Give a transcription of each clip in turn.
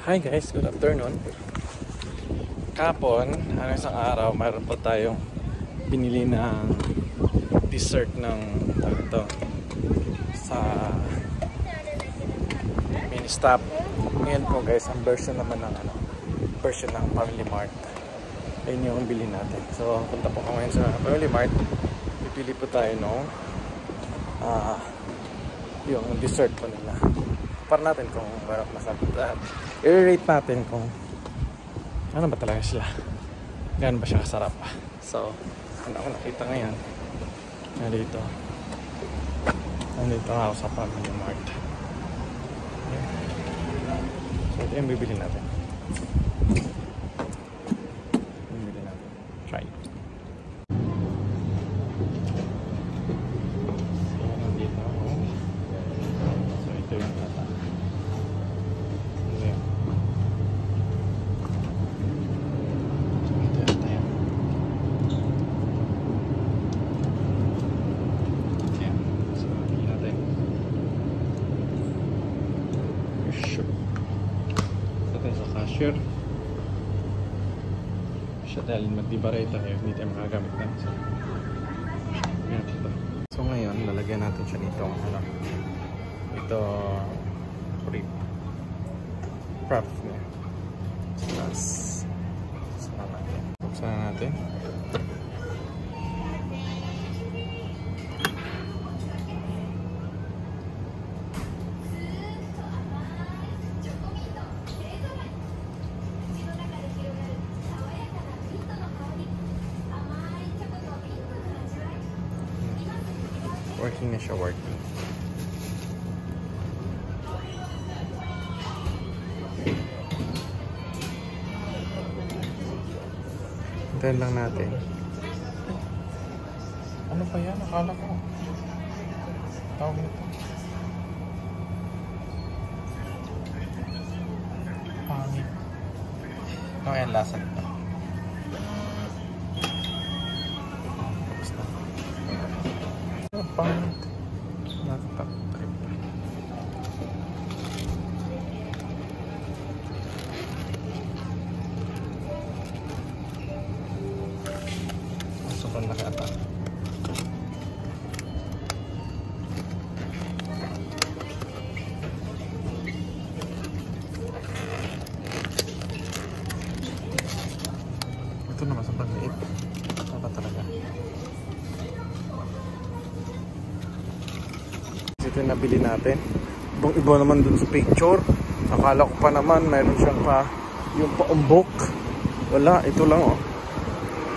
Hi guys, good afternoon. Kapon, isang araw, mayroon po tayong binili ng dessert ng ito sa mini stop. Ngayon po guys, ang version naman ng version ng Family Mart. Ayun yung bili natin. So, punta po kami ngayon sa Family Mart. Pipili po tayo nung yung dessert po nila. Para natin kung masarap. I-rate natin kung ano ba talaga sila. Gaano ba siya kasarap. So, ano ako nakita ngayon. Nandito ako sa Family Mart. Okay. So, ito yung bibili natin. Try. Cashier siya dahil magdibare tayo, hindi tayo makagamit na. So ngayon lalagyan natin siya nito ito craft niya. Plus buksan natin. Working na siya, working. Hintayin lang natin. Ano pa yan? Akala ko tawag nito pangit. Ito yan, lasa nito. Pangit. Nakatatrip. Sobrang laki ata. Ito naman sobrang liit. Apa talaga? Ito yung nabili natin. Iba naman dun sa picture. Akala ko pa naman mayroon siyang yung paumbok. Wala, ito lang oh.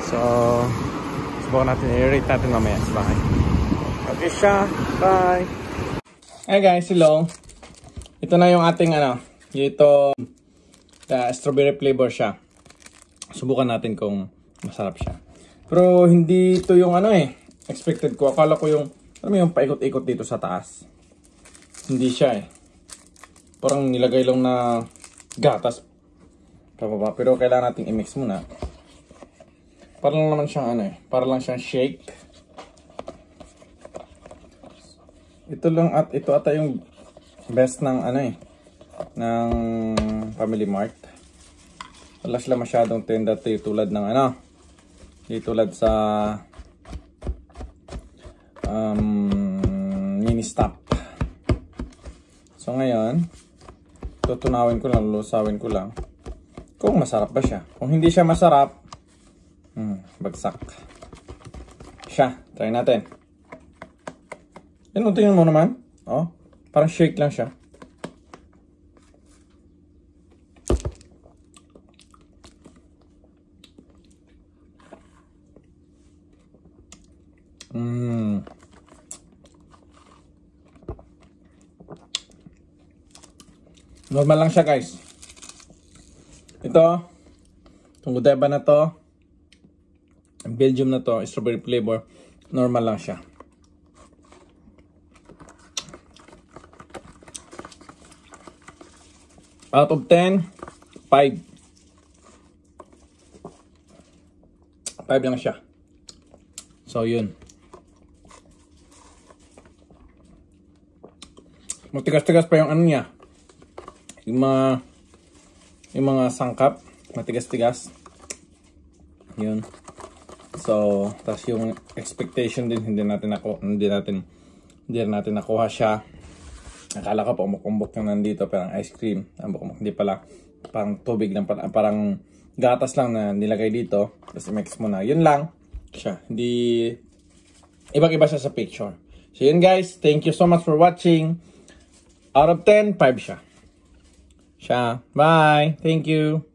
So, subukan natin, i-rate natin mamaya sa bahay. Okay siya, bye! Hey guys, hello. Ito na yung ating ito strawberry flavor siya. Subukan natin kung masarap siya. Pero hindi ito yung expected ko. Akala ko yung paikot-ikot dito sa taas. Hindi siya parang nilagay lang na gatas pababa. Pero kailangan nating i-mix muna. Para lang naman siyang para lang siyang shake. Ito lang at ito ata yung best ng ng Family Mart. Wala sila masyadong tenda tulad ng tulad sa mini stop. So ngayon, tutunawin ko lang, lulusawin ko lang kung masarap ba siya. Kung hindi siya masarap, bagsak siya. Try natin. Tingnan mo naman. Oh, parang shake lang siya. Normal lang siya guys. Itong Godiva na to, ang Belgium na to, strawberry flavor, normal lang siya. Out of 10, 5. 5 lang siya. So yun. Matigas-tigas pa yung niya. Yung mga yung mga sangkap, matigas-tigas. Yun. So, tas yung expectation din hindi natin nakuha siya. Akala ko pumukubok yung nandito, parang ice cream. Hindi pala, parang tubig lang pala, parang gatas lang na nilagay dito. Tapos i-mix mo na. Yun lang siya. Hindi, ibang-iba siya sa picture. So yun guys, thank you so much for watching. Out of 10, 5 siya. Bye. Thank you.